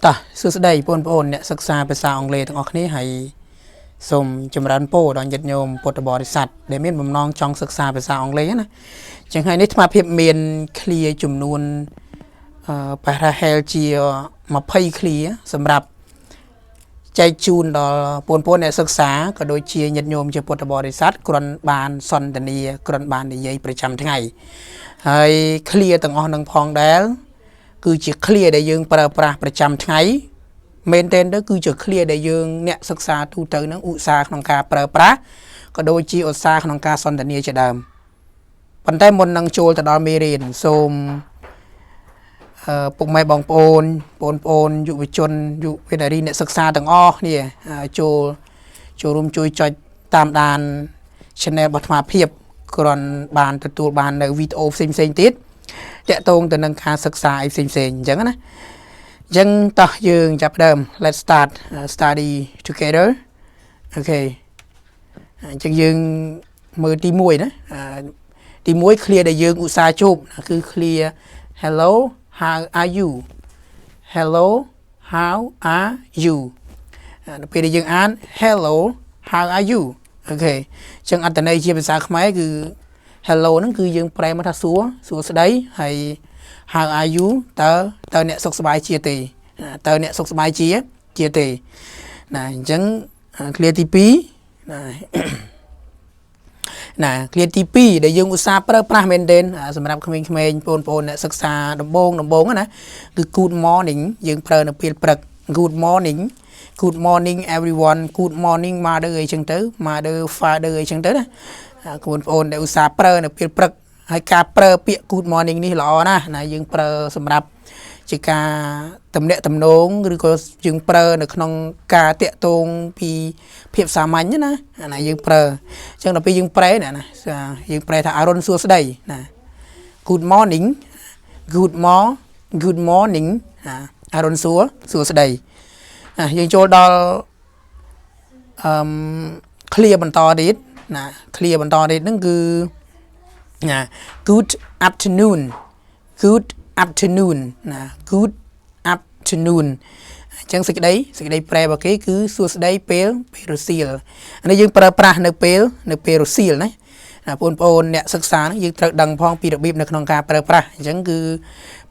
តោះសួស្តីបងប្អូនអ្នកសិក្សាភាសាអង់គ្លេសទាំងអស់គ្នាហើយសូមចម្រើនពរដល់ញាតិញោមពុទ្ធបរិស័ទដែលមានបំណងចង់សិក្សាភាសាអង់គ្លេសណាចឹងហើយនេះអាត្មាភាពមាន clear ចំនួនប្រហែលជា20 clear សម្រាប់ចែកជូនដល់បងប្អូនអ្នកសិក្សាក៏ដូចជាញាតិញោមជាពុទ្ធបរិស័ទគ្រាន់បានសន្ទនាគ្រាន់បាននិយាយប្រចាំថ្ងៃហើយ clear ទាំងអស់នឹងផងដែរគឺជា clear ដែលយើងប្រើប្រាស់ប្រចាំថ្ងៃមែនទែនទៅគឺជា clear ដែលយើងអ្នកសិក្សាទូទៅនឹងឧស្សាហ៍ក្នុងការប្រើប្រាស់ក៏ដូចជាឧស្សាហ៍ក្នុងការសន្ទនាជាដើមប៉ុន្តែមុននឹងចូលទៅដល់មេរៀនសូមពុកម៉ែបងប្អូនយុវជនយុវនារីអ្នកសិក្សាទាំងអស់គ្នាចូលរួមជួយចុចតាមដាន channel របស់អាត្មាភាពគ្រាន់បានទទួលបាននៅវីដេអូផ្សេងៗទៀតតាក់ទងទៅនឹងការសិក្សាអីផ្សេងៗអញ្ចឹងណាអញ្ចឹងតោះយើងចាប់ផ្ដើម let's start study together okay អញ្ចឹងយើងមើលទី1ណាទី1 clear ដែលយើងឧស្សាហ៍ជួបគឺ clear hello how are you hello how are you ដល់ពេលដែលយើងអាន hello how are you okay អញ្ចឹងអត្ថន័យជាភាសាខ្មែរគឺ hello ហ្នឹងគឺយើងប្រែមកថាសួស្តីហើយ how are you តើអ្នកសុខសប្បាយជាទេតើអ្នកសុខសប្បាយជាទេណាអញ្ចឹង clear ទី2ណា clear ទី2ដែលយើងឧស្សាហ៍ប្រើប្រាស់មែនទែនសម្រាប់ក្មេងៗបងប្អូនអ្នកសិក្សាដំបូងណាគឺ good morning យើងប្រើនៅពេលព្រឹក good morning everyone good morning mother អីចឹងទៅ mother father អីចឹងទៅណាបងប្អូនដែលឧស្សាហ៍ប្រើនៅពេលព្រឹកហើយការប្រើពាក្យ good morning នេះល្អណាយើងប្រើសម្រាប់ជាការតំណាក់តំណងឬក៏យើងប្រើនៅក្នុងការតាក់ទងពីភាពសាមញ្ញណាយើងប្រើអញ្ចឹងដល់ពេលយើងប្រែណាយើងប្រែថាអរុនសួស្តីណា good morning អរុនសួស្តីយើងចូលដល់clear បន្តទៀតណា clear បន្តទៀតហ្នឹងគឺណា good afternoon ណា good afternoon អញ្ចឹងសេចក្តីប្រែរបស់គេគឺសួស្តីពេលរសៀលអានេះយើងប្រើប្រាស់នៅពេលរសៀលណាបងប្អូនអ្នកសិក្សាយើងត្រូវដឹងផងពីរបៀបនៅក្នុងការប្រើប្រាស់អញ្ចឹងគឺ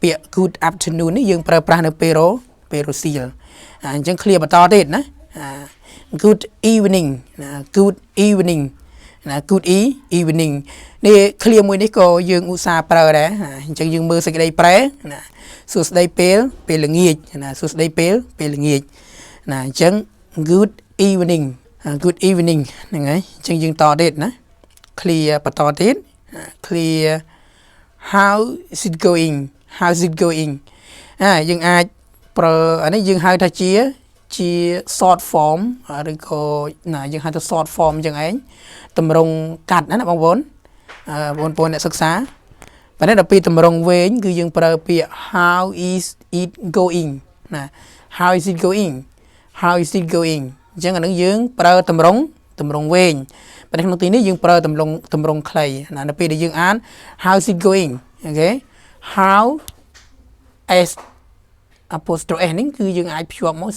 ពាក្យ good afternoon នេះយើងប្រើប្រាស់នៅពេលរសៀលអញ្ចឹង clear បន្តទៀតណា good evening ណា good evening នេះ clear មួយនេះក៏យើងឧស្សាហ៍ប្រើដែរអញ្ចឹងយើងមើលសេចក្តីប្រែណាសួស្តីពេលល្ងាចណាសួស្តីពេលល្ងាចណាអញ្ចឹង good evening ហ្នឹងហើយអញ្ចឹងយើងតទៀតណា clear បន្តទៀត clear how is it going យើងអាចប្រើអានេះយើងហៅថាជា short form ឬក៏ណាយើងហៅថា short form អញ្ចឹងឯងតម្រង់កាត់ណាបងប្អូនអ្នកសិក្សាប៉ុន្តែដល់ពេលតម្រង់វែងគឺយើងប្រើពាក្យ how is it going ណា how is it going អញ្ចឹងអានឹងយើងប្រើតម្រង់វែងប៉ុន្តែក្នុងទីនេះយើងប្រើតម្រង់ខ្លីណាដល់ពេលដែលយើងអាន how is it going អូខេ how is apostrophe s នេះគឺយើងអាចភ្ជាប់មក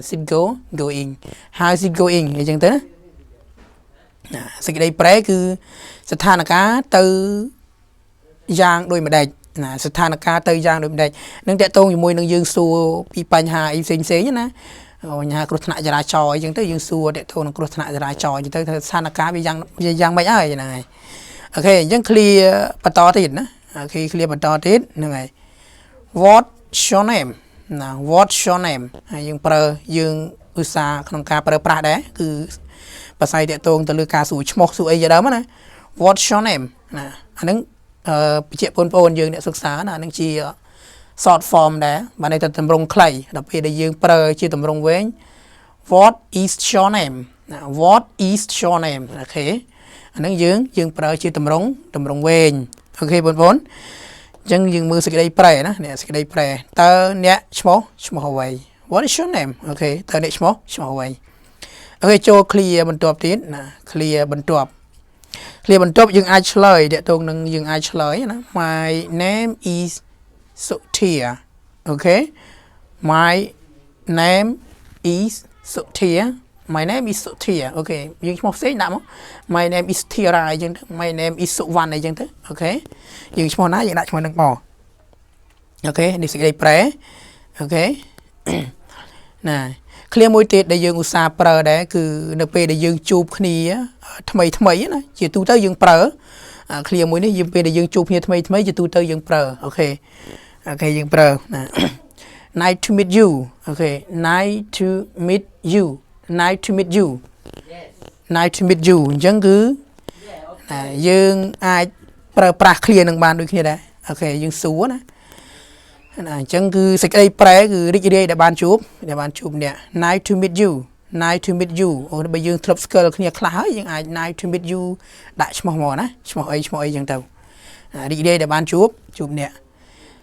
sit going how is it going អញ្ចឹងទៅណាសេចក្តីប្រែគឺស្ថានភាពទៅយ៉ាងដូចម្ដេចណាស្ថានភាពទៅយ៉ាងដូចម្ដេចនឹងតកតងជាមួយនឹងយើងសួរពីបញ្ហាអីផ្សេងណាបញ្ហាគ្រោះថ្នាក់ចរាចរណ៍អីចឹងទៅយើងសួរតកតងនឹងគ្រោះថ្នាក់ចរាចរណ៍អញ្ចឹងទៅស្ថានភាពវាយ៉ាងម៉េចហើយហ្នឹងហើយអូខេអញ្ចឹង clear បន្តទៀតណាអូខេ clear បន្តទៀតហ្នឹងហើយ what's your name ណា what's your name ហើយយើងឧស្សាហ៍ក្នុងការប្រើប្រាស់ដែរគឺភាសាតកតងទៅលើការសួរឈ្មោះសួរអីជាដើមណា what's your name ណាអាហ្នឹងបញ្ជាក់បងប្អូនយើងអ្នកសិក្សាណាអាហ្នឹងជា short form ដែរបានន័យថាតម្រង់ខ្លីដល់ពេលដែលយើងប្រើជាតម្រង់វែង what is your name ណា what is your name អូខេអាហ្នឹងយើងប្រើជាតម្រង់វែងអូខេបងប្អូនអញ្ចឹងយើងមើលសេចក្តីប្រែណាសេចក្តីប្រែតើអ្នកឈ្មោះអ្វី what is your name អូខេតើអ្នកឈ្មោះអ្វីអូខេចូល clear បន្ទាប់ទៀតណា clear បន្ទាប់យើងអាចឆ្លើយតកតងនឹងយើងអាចឆ្លើយណា my name is Sotia okay my name is Sothia my name is Sothia okay យើងឈ្មោះផ្សេងដាក់មក my name is Thira អញ្ចឹងទៅ my name is Suwan អញ្ចឹងទៅអូខេយើងឈ្មោះណាយើងដាក់ឈ្មោះនឹងមកអូខេនេះសេចក្តីប្រែអូខេណា clear មួយទៀតដែលយើងឧស្សាហ៍ប្រើដែរគឺនៅពេលដែលយើងជួបគ្នាថ្មីណាជាទូទៅយើងប្រើ clear មួយនេះយើងពេលដែលយើងជួបគ្នាថ្មីជាទូទៅយើងប្រើអូខេយើងប្រើណា nice to meet you អូខេ nice to meet you nice to meet you nice to meet you អញ្ចឹងគឺយើងអាចប្រើប្រាស់ clear នឹងបានដូចគ្នាដែរអូខេយើងសួរណាអញ្ចឹងគឺសេចក្តីប្រែគឺរីករាយដែលបានជួបអ្នក nice to meet you nice to meet you អូបើយើងធ្លាប់ស្គាល់គ្នាខ្លះហើយយើងអាច nice to meet you ដាក់ឈ្មោះមកណាឈ្មោះអីអញ្ចឹងទៅរីករាយដែលបានជួបអ្នក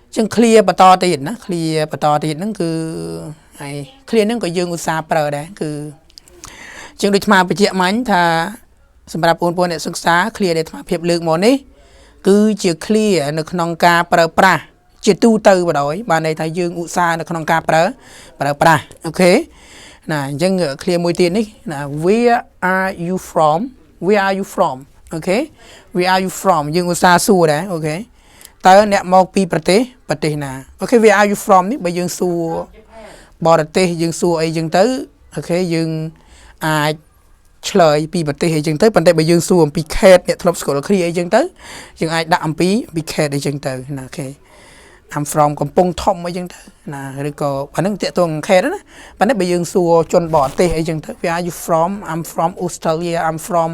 អញ្ចឹង clear បន្តទៀតណា clear បន្តទៀតហ្នឹងគឺហើយ clear ហ្នឹងក៏យើងឧស្សាហ៍ប្រើដែរគឺជាងដូចថ្មបញ្ជាក់មាញ់ថាសម្រាប់បងប្អូនអ្នកសិក្សា clear ដែលថ្មភាពលើកមកនេះគឺជា clear នៅក្នុងការប្រើប្រាស់ជាទូទៅបដ ாய் បានន័យថាយើងឧស្សាហ៍នៅក្នុងការប្រើប្រាស់អូខេណាអញ្ចឹង clear មួយទៀតនេះណា where are you from អូខេ where are you from យើងឧស្សាហ៍សួរដែរអូខេតើអ្នកមកពីប្រទេសណាអូខេ where are you from នេះបើយើងសួរបរទេសយើងសួរអីចឹងទៅអូខេយើងអាចឆ្លើយពីប្រទេសអីចឹងទៅប៉ុន្តែបើយើងសួរអំពីខេត្តអ្នកធ្លាប់ស្គាល់គ្នាអីចឹងទៅយើងអាចដាក់អំពីខេត្តអីចឹងទៅណាអូខេ I'm from កំពង់ធំអីចឹងទៅណាឬក៏អាហ្នឹងតាក់ទងខេត្តណាប៉ុន្តែបើយើងសួរជនបរទេសអីចឹងទៅ Where are you from I'm from Australia I'm from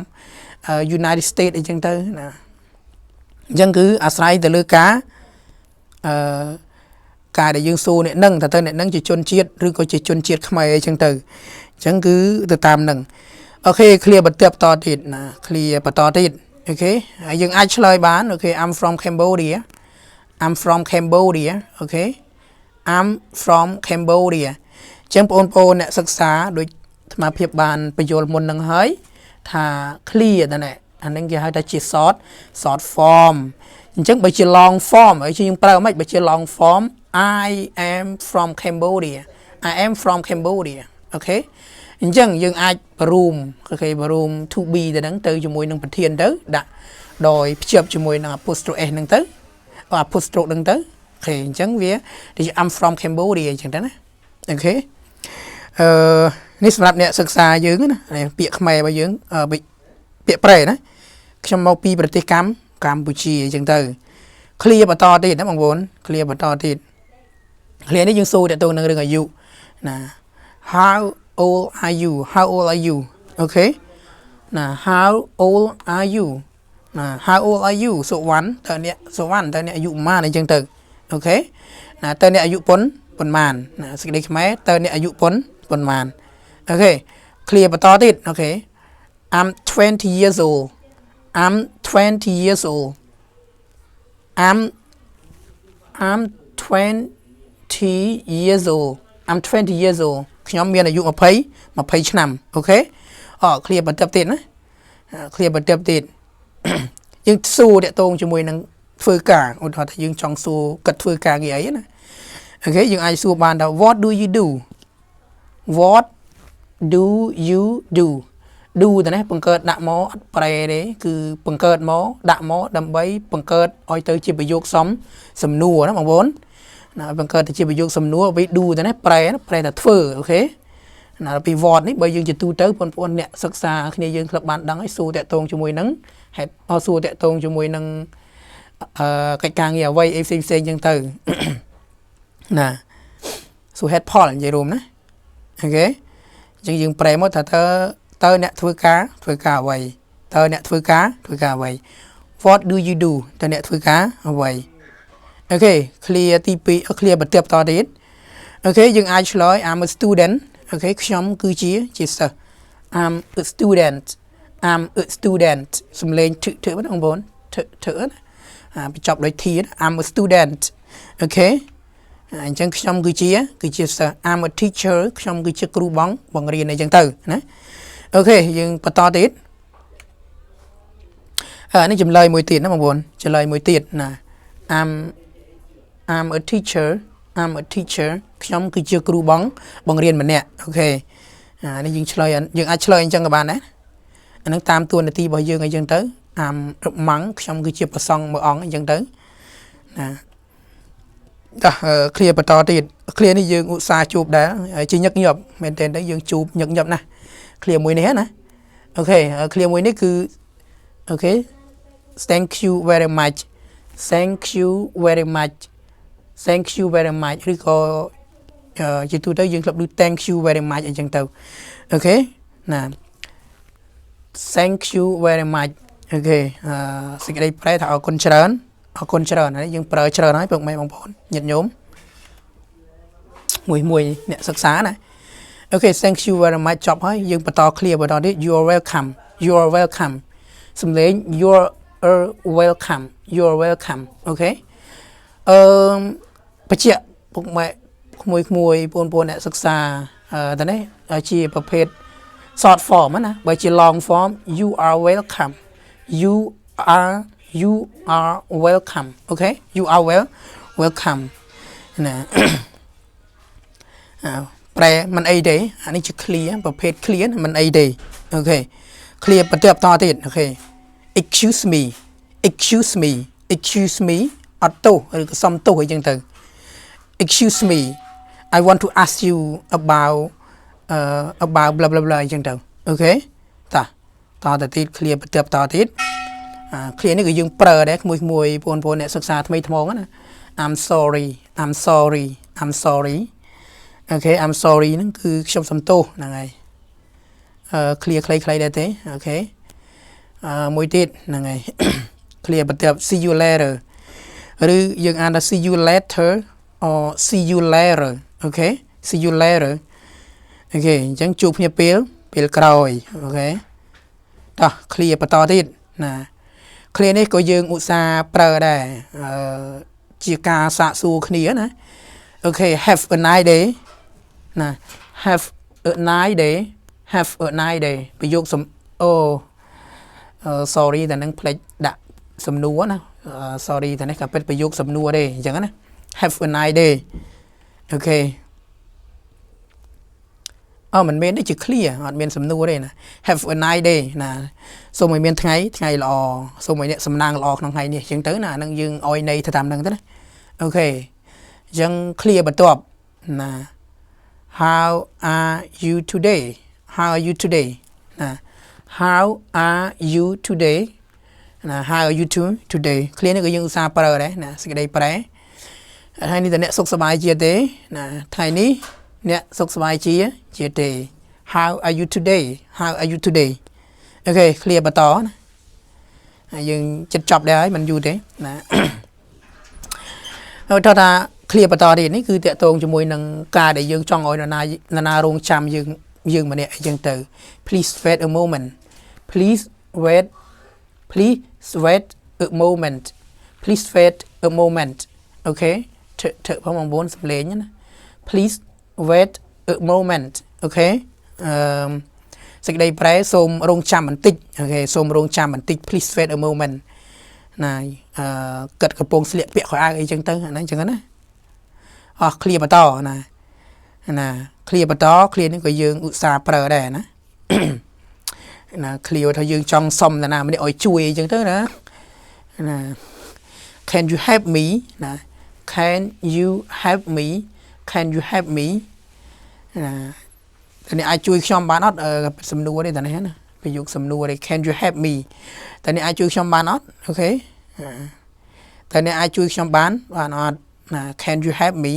United States អីចឹងទៅណាអញ្ចឹងគឺអាស្រ័យទៅលើការដែលយើងសួរអ្នកនឹងថាតើអ្នកនឹងជាជនជាតិឬក៏ជាជនជាតិខ្មែរអីចឹងទៅអញ្ចឹងគឺទៅតាមនឹងអូខេ clear បន្តទៀតណា clear បន្តទៀតអូខេហើយយើងអាចឆ្លើយបានអូខេ I'm from Cambodia I'm from Cambodia អូខេ I'm from Cambodia អញ្ចឹងបងប្អូនអ្នកសិក្សាដូចអាត្មាភាពបានបញ្យល់មុននឹងហើយថា clear តែនេះអានឹងគេហៅថាជា short form អញ្ចឹងបើជា long form ហើយយើងប្រើមិនបើជា long form I am from Cambodia I am from Cambodia អូខេអញ្ចឹងយើងអាចបរួមអូខេបរួម to be ទៅហ្នឹងទៅជាមួយនឹងប្រធានទៅដាក់ដោយភ្ជាប់ជាមួយនឹង apostrophe s ហ្នឹងទៅapostrophe ហ្នឹងទៅអូខេអញ្ចឹងវា I'm from Cambodia អញ្ចឹងទៅណាអូខេនេះសម្រាប់អ្នកសិក្សាយើងណាពាក្យខ្មែររបស់យើងពាក្យប្រែណាខ្ញុំមកពីប្រទេសកម្ពុជាអញ្ចឹងទៅ clear បន្តទៀតណាបងប្អូន clear បន្តទៀត clear នេះយើងសួរតទៅនឹងរឿងអាយុណា how old are you អូខេណា how old are you ណា how old are you សុវណ្ណតើអ្នកអាយុប៉ុន្មានអញ្ចឹងទៅអូខេណាតើអ្នកអាយុប៉ុន្មានណាសេចក្តីខ្មែរតើអ្នកអាយុប៉ុន្មានអូខេ clear បន្តទៀតអូខេ I'm 20 years old I'm 20 years old I'm 20 years old I'm 20 years old ខ្ញុំមានអាយុ20ឆ្នាំអូខេclear បន្តទៀតណា clear បន្តទៀតយើងសួរតាក់ទងជាមួយនឹងធ្វើការឧទាហរណ៍ថាយើងចង់សួរគាត់ធ្វើការងារអីណាអូខេយើងអាចសួរបានថា what do you do តែនេះបង្កើតដាក់មកអត់ប្រែទេគឺបង្កើតមកដាក់មកដើម្បីបង្កើតឲ្យទៅជាប្រយោគសំណួរណាបងប្អូនណាបង្កើតទៅជាប្រយោគសំណួរវិញ do តែនេះប្រែថាធ្វើអូខេណាពី what នេះបើយើងជាទូទៅបងប្អូនអ្នកសិក្សាគ្នាយើងធ្លាប់បានដឹងហើយសួរតាក់ទងជាមួយនឹងហេតុសួរតាក់ទងជាមួយនឹងកិច្ចការងារអ្វីអីផ្សេងចឹងទៅណាសួរ head Paul និយាយរួមណាអូខេអញ្ចឹងយើងប្រែមកថាតើអ្នកធ្វើការអ្វីតើអ្នកធ្វើការអ្វី what do you do តើអ្នកធ្វើការអ្វីអូខេ clear ទី2 clear បន្តទៀតអូខេយើងអាចឆ្លើយ I'm a student អូខេខ្ញុំគឺជាសិស្ស I'm a student សំលេងធ្វើបងប្អូនធ្វើបញ្ចប់ដោយ T I'm a student អូខេអញ្ចឹងខ្ញុំគឺជាសិស្ស I'm a teacher ខ្ញុំគឺជាគ្រូបង្រៀនអីចឹងទៅណាអូខេយើងបន្តទៀតនេះចម្លើយមួយទៀតណាបងប្អូនចម្លើយមួយទៀតណា I'm a teacher ខ្ញុំគឺជាគ្រូបង្រៀនម្នាក់អូខេនេះយើងឆ្លើយយើងអាចឆ្លើយអញ្ចឹងក៏បានដែរអានឹងតាមតួនាទីរបស់យើងអីចឹងទៅអាមម៉ាំងខ្ញុំគឺជាប្រសង់មួយអង្គអញ្ចឹងទៅណាclear បន្តទៀត clear នេះយើងឧស្សាហ៍ជួបដែរជាញឹកញាប់មែនតើយើងជួបញឹកញាប់ណាស់ clear មួយនេះណាអូខេ clear មួយនេះគឺអូខេ thank you very much thank you very much thank you very much ឬក៏ជាទូទៅយើងធ្លាប់ឮ thank you very much អញ្ចឹងទៅអូខេណា thank you very much អូខេសេចក្តីប្រែថាអរគុណច្រើនហើយយើងប្រើច្រើនហើយពុកម៉ែបងប្អូនញាតិញោមមួយអ្នកសិក្សាណាអូខេ thank you very much ចប់ហើយយើងបន្ត clear បន្តទៀត you are welcome សំឡេង you are welcome អូខេបញ្ជាក់ពុកម៉ែក្មួយបងប្អូនអ្នកសិក្សាតើនេះជាប្រភេទ short form ណាបើជា long form you are welcome you are welcome អូខេ you are welcome ណាប្រែមិនអីទេអានេះជា clear ប្រភេទ clear មិនអីទេអូខេ clear បន្តទៀតអូខេ excuse me អត់ទោសឬក៏សំទោសអីចឹងទៅ excuse me I want to ask you about blah blah blah អីចឹងទៅអូខេតទៅទៀត clear បន្តទៀតclear នេះគឺយើងប្រើដែរក្មួយបងប្អូនអ្នកសិក្សាថ្មីថ្មងណា I'm sorry អូខេ I'm sorry ហ្នឹងគឺខ្ញុំសំទោសហ្នឹងហើយclear ខ្លីៗដែរទេអូខេមួយទៀតហ្នឹងហើយ clear បន្ត see you later ឬយើងអានថា see you later or see you later អូខេ see you later អូខេអញ្ចឹងជួបគ្នាពេលក្រោយអូខេតោះ clear បន្តទៀតណា clear នេះក៏យើងឧស្សាហ៍ប្រើដែរជាការសាកសួរគ្នាណាអូខេ have a nice day ណា have a nice day ប្រយោគsorry តែនឹងផ្លេចដាក់សំណួរណា sorry តែនេះក៏ពិតប្រយោគសំណួរទេអញ្ចឹងណា have a nice day អូខេមិនមែននេះជា clear អត់មានសំណួរទេណា have a nice day ណាសូមឲ្យមានថ្ងៃល្អសូមឲ្យអ្នកសំណាងល្អក្នុងថ្ងៃនេះអញ្ចឹងទៅណាហ្នឹងយើងឲ្យន័យទៅតាមហ្នឹងទៅណាអូខេអញ្ចឹង clear បន្ទាប់ណា how are you today ណា how are you today ណា how are you today clear នេះក៏យើងឧស្សាហ៍ប្រើដែរណាសេចក្តីប្រែថ្ងៃនេះតើអ្នកសុខសប្បាយជាទេណាថ្ងៃនេះអ្នកសុខសប្បាយជាទេ how are you today អូខេ clear បន្តណាយើងចិត្តចប់ដែរហើយមិនយូរទេណាហើយថា clear បន្តទៀតនេះគឺតកតងជាមួយនឹងការដែលយើងចង់ឲ្យនរណារងចាំយើងម្នាក់អីចឹងទៅ please wait a moment please wait a moment អូខេធ្វើផងបងប្អូនសំលេងណា please wait a moment អូខេសេចក្តីប្រែសូមរងចាំបន្តិចអូខេសូមរងចាំបន្តិច please wait a moment ណាគិតកំពុងស្លៀកពាក់ខោអាវអីចឹងទៅអាហ្នឹងចឹងណាclear បន្តណា clear បន្ត clear នេះក៏យើងឧស្សាហ៍ប្រើដែរណាណា clear ថាយើងចង់សុំនរណាម្នាក់ឲ្យជួយអីចឹងទៅណា can you help me ណា can you help me ណាតើអ្នកអាចជួយខ្ញុំបានអត់សំណួរទេតើនេះណាប្រយោគសំណួរទេ can you help me តើអ្នកអាចជួយខ្ញុំបានអត់អូខេតើអ្នកអាចជួយខ្ញុំបានអត់ណា can you help me